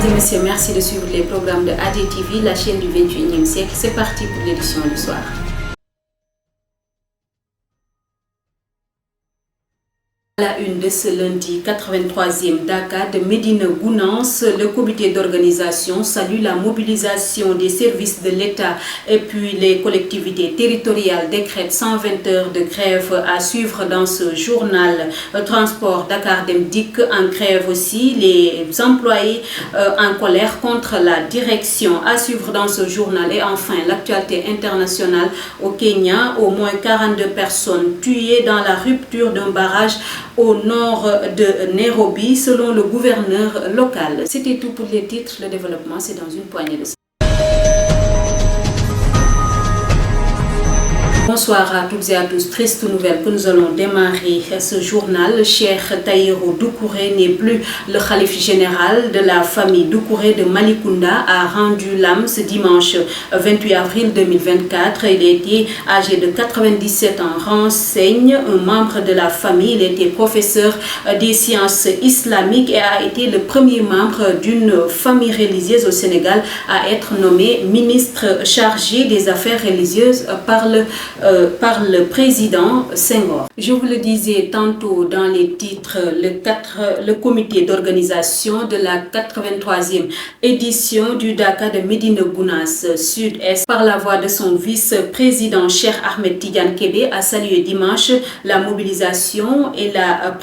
et messieurs, merci de suivre les programmes de ADTV, la chaîne du 21e siècle. C'est parti pour l'édition du soir. À la une de ce lundi 83e Dakar de Médina Gounass, le comité d'organisation salue la mobilisation des services de l'État et puis les collectivités territoriales décrètent 120 heures de grève à suivre dans ce journal. Transport Dakar Dem Dikk en grève aussi, les employés en colère contre la direction à suivre dans ce journal. Et enfin, l'actualité internationale au Kenya, au moins 42 personnes tuées dans la rupture d'un barrage au nord de Nairobi, selon le gouverneur local. C'était tout pour les titres. Le développement, c'est dans une poignée de secondes. Bonsoir à toutes et à tous. Triste nouvelle que nous allons démarrer ce journal. Cheikh Tahirou Doucouré n'est plus le khalife général de la famille Doucouré de Malicounda, a rendu l'âme ce dimanche 28 avril 2024. Il était âgé de 97 ans. Renseigne un membre de la famille. Il était professeur des sciences islamiques et a été le premier membre d'une famille religieuse au Sénégal à être nommé ministre chargé des affaires religieuses par le président Senghor. Je vous le disais tantôt dans les titres, le comité d'organisation de la 83e édition du Dakar de Médina Gounass Sud-Est, par la voix de son vice-président Cheikh Ahmed Tidiane Kébé, a salué dimanche la mobilisation et la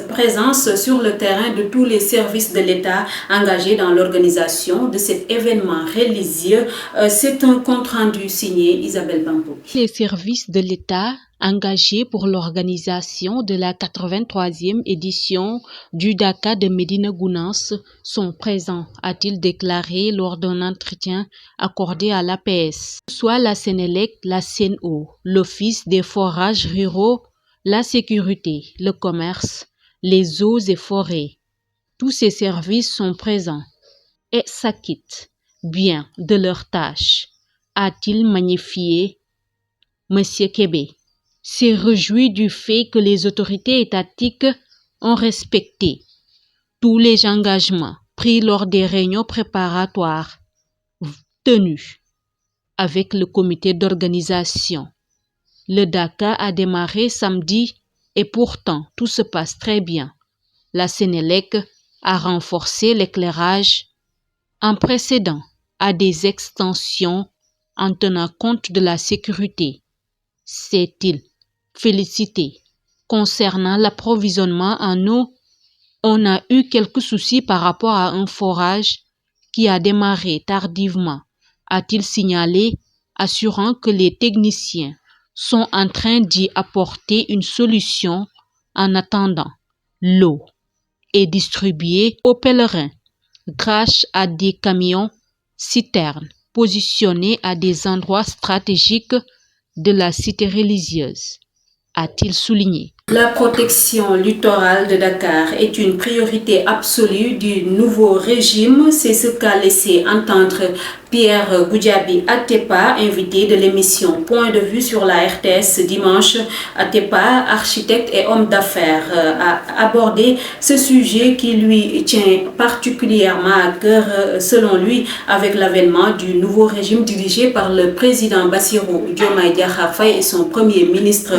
présence sur le terrain de tous les services de l'État engagés dans l'organisation de cet événement religieux. C'est un compte-rendu signé Isabelle Bambo. Les services de l'État engagés pour l'organisation de la 83e édition du Dakar de Médina Gounass sont présents, a-t-il déclaré lors d'un entretien accordé à l'APS. Soit la Sénélec, la Sen'Eau, l'Office des forages ruraux, la sécurité, le commerce, les eaux et forêts. Tous ces services sont présents et s'acquittent bien de leurs tâches, a-t-il magnifié Monsieur Kébé s'est réjoui du fait que les autorités étatiques ont respecté tous les engagements pris lors des réunions préparatoires tenues avec le comité d'organisation. Le Dakar a démarré samedi et pourtant tout se passe très bien. La Sénélec a renforcé l'éclairage en procédant à des extensions en tenant compte de la sécurité. S'est-il félicité. Concernant l'approvisionnement en eau, on a eu quelques soucis par rapport à un forage qui a démarré tardivement, a-t-il signalé, assurant que les techniciens sont en train d'y apporter une solution en attendant. L'eau est distribuée aux pèlerins grâce à des camions citernes positionnés à des endroits stratégiques de la cité religieuse, a-t-il souligné. La protection littorale de Dakar est une priorité absolue du nouveau régime. C'est ce qu'a laissé entendre Pierre Goudiaby Atepa, invité de l'émission Point de vue sur la RTS dimanche. Atepa, architecte et homme d'affaires, a abordé ce sujet qui lui tient particulièrement à cœur, selon lui, avec l'avènement du nouveau régime dirigé par le président Bassirou Diomaye Diakhar Faye et son premier ministre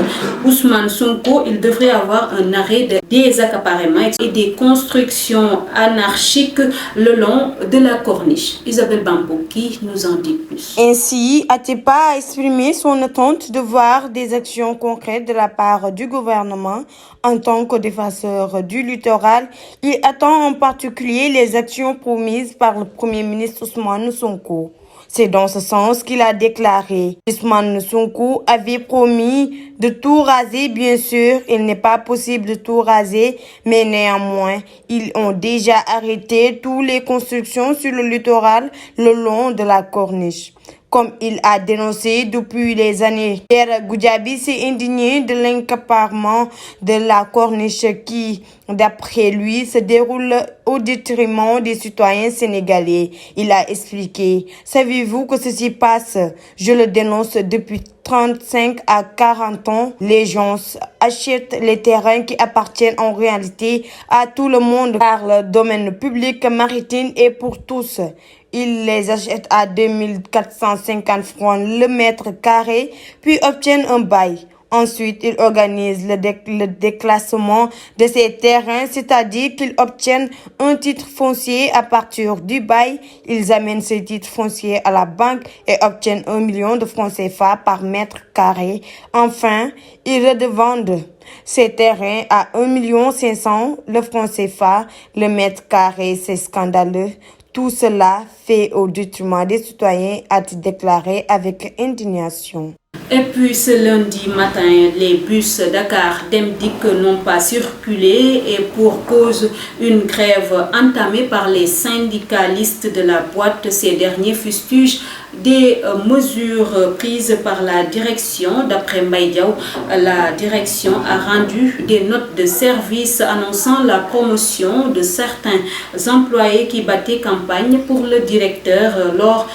Ousmane Sonko. Il devrait avoir un arrêt des accaparements et des constructions anarchiques le long de la corniche. Isabelle Bambo qui nous en dit plus. Ainsi, Atepa a exprimé son attente de voir des actions concrètes de la part du gouvernement en tant que défenseur du littoral. Il attend en particulier les actions promises par le premier ministre Ousmane Sonko. C'est dans ce sens qu'il a déclaré. Ousmane Sonko avait promis de tout raser, bien sûr. Il n'est pas possible de tout raser, mais néanmoins, ils ont déjà arrêté toutes les constructions sur le littoral le long de la corniche. comme il a dénoncé depuis les années. Pierre Goudiaby s'est indigné de l'accaparement de la corniche qui, d'après lui, se déroule au détriment des citoyens sénégalais. Il a expliqué: savez-vous que ceci passe? Je le dénonce depuis 35 à 40 ans. Les gens achètent les terrains qui appartiennent en réalité à tout le monde, car le domaine public maritime est pour tous. Ils les achètent à 2450 francs le mètre carré, puis obtiennent un bail. Ensuite, ils organisent le déclassement de ces terrains, c'est-à-dire qu'ils obtiennent un titre foncier à partir du bail. Ils amènent ces titres fonciers à la banque et obtiennent 1 million de francs CFA par mètre carré. Enfin, ils redevendent ces terrains à 1,5 million de francs CFA le mètre carré. C'est scandaleux. Tout cela fait au détriment des citoyens, a-t-il déclaré avec indignation. Et puis ce lundi matin, les bus Dakar Dem Dik n'ont pas circulé et pour cause une grève entamée par les syndicalistes de la boîte. Ces derniers fustigent des mesures prises par la direction. D'après Mbaye Diaw, la direction a rendu des notes de service annonçant la promotion de certains employés qui battaient campagne pour le directeur lors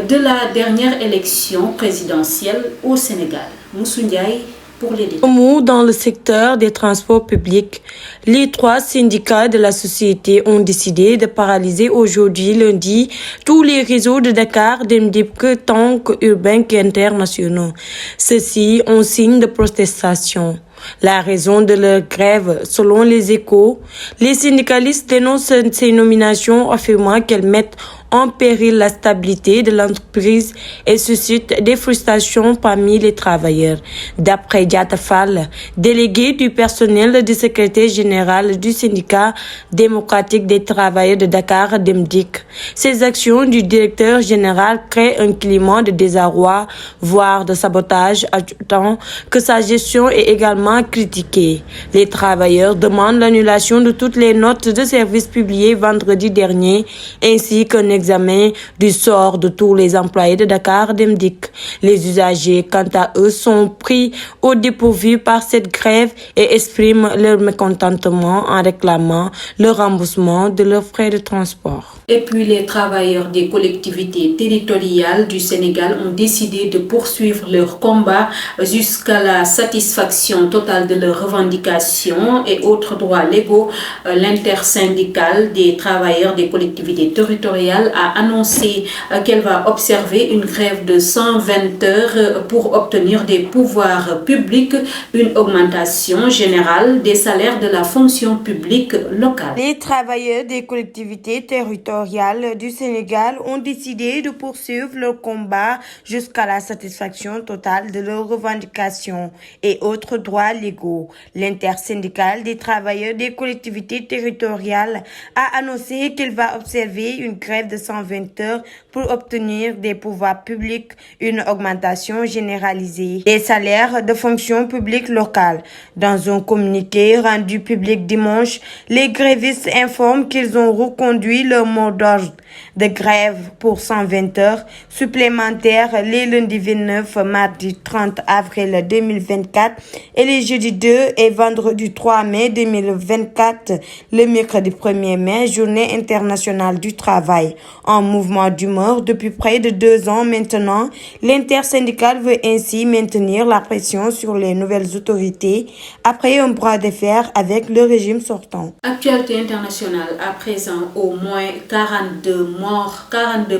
de la dernière élection présidentielle au Sénégal. Moussou Ndiaye pour les détails. Dans le secteur des transports publics, les 3 syndicats de la société ont décidé de paralyser aujourd'hui lundi tous les réseaux de Dakar, Dem Dik, tant urbains qu'internationaux. Ceux-ci ont signe de protestation. La raison de leur grève, selon les Échos, les syndicalistes dénoncent ces nominations affirmant qu'elles mettent en péril la stabilité de l'entreprise et suscitent des frustrations parmi les travailleurs. D'après Diata Fall, délégué du personnel du secrétaire général du syndicat démocratique des travailleurs de Dakar, Dem Dik, ces actions du directeur général créent un climat de désarroi, voire de sabotage, ajoutant que sa gestion est également critiquée. Les travailleurs demandent l'annulation de toutes les notes de service publiées vendredi dernier, ainsi qu'un examen du sort de tous les employés de Dakar Dem Dik. Les usagers, quant à eux, sont pris au dépourvu par cette grève et expriment leur mécontentement en réclamant le remboursement de leurs frais de transport. Et puis les travailleurs des collectivités territoriales du Sénégal ont décidé de poursuivre leur combat jusqu'à la satisfaction totale de leurs revendications et autres droits légaux. L'intersyndicale des travailleurs des collectivités territoriales a annoncé qu'elle va observer une grève de 120 heures pour obtenir des pouvoirs publics une augmentation générale des salaires de la fonction publique locale. Les travailleurs des collectivités territoriales du Sénégal ont décidé de poursuivre leur combat jusqu'à la satisfaction totale de leurs revendications et autres droits légaux. L'intersyndicale des travailleurs des collectivités territoriales a annoncé qu'elle va observer une grève de 120 heures pour obtenir des pouvoirs publics une augmentation généralisée des salaires de fonction publique locale. Dans un communiqué rendu public dimanche, les grévistes informent qu'ils ont reconduit leur mot d'ordre de grève pour 120 heures supplémentaires les lundis 29, mardi 30 avril 2024 et les jeudis 2 et vendredi 3 mai 2024, le mercredi 1er mai, journée internationale du travail. En mouvement d'humeur depuis près de 2 ans maintenant, l'intersyndicale veut ainsi maintenir la pression sur les nouvelles autorités après un bras de fer avec le régime sortant. Actualité internationale à présent, au moins 42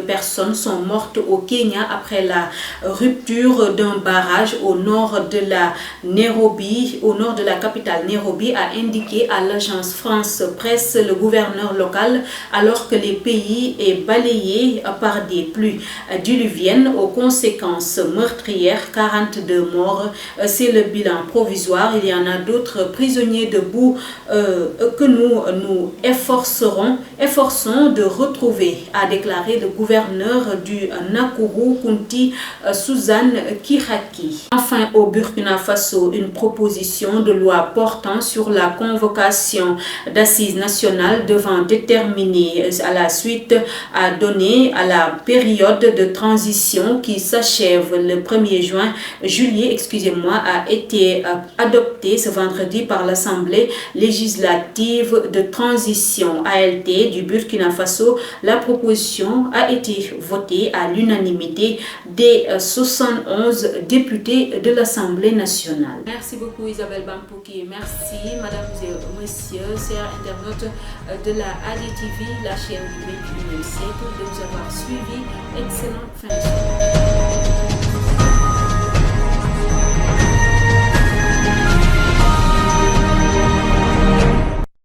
personnes sont mortes au Kenya après la rupture d'un barrage au nord de la capitale Nairobi, a indiqué à l'agence France Presse le gouverneur local, alors que le pays est balayé par des pluies diluviennes aux conséquences meurtrières. 42 morts, c'est le bilan provisoire. Il y en a d'autres prisonniers debout que nous efforçons de retrouver. refusé, a déclaré le gouverneur du Nakuru, Kunti Suzanne Kiraki. Enfin, au Burkina Faso, une proposition de loi portant sur la convocation d'assises nationales devant déterminer à la suite a donné à la période de transition qui s'achève le 1er juillet, a été adoptée ce vendredi par l'Assemblée législative de transition ALT du Burkina Faso. La proposition a été votée à l'unanimité des 71 députés de l'Assemblée nationale. Merci beaucoup Isabelle Bampouki. Merci mesdames et messieurs, chers internautes de la ADTV, la chaîne du 21e siècle, de nous avoir suivis. Excellente fin de soirée.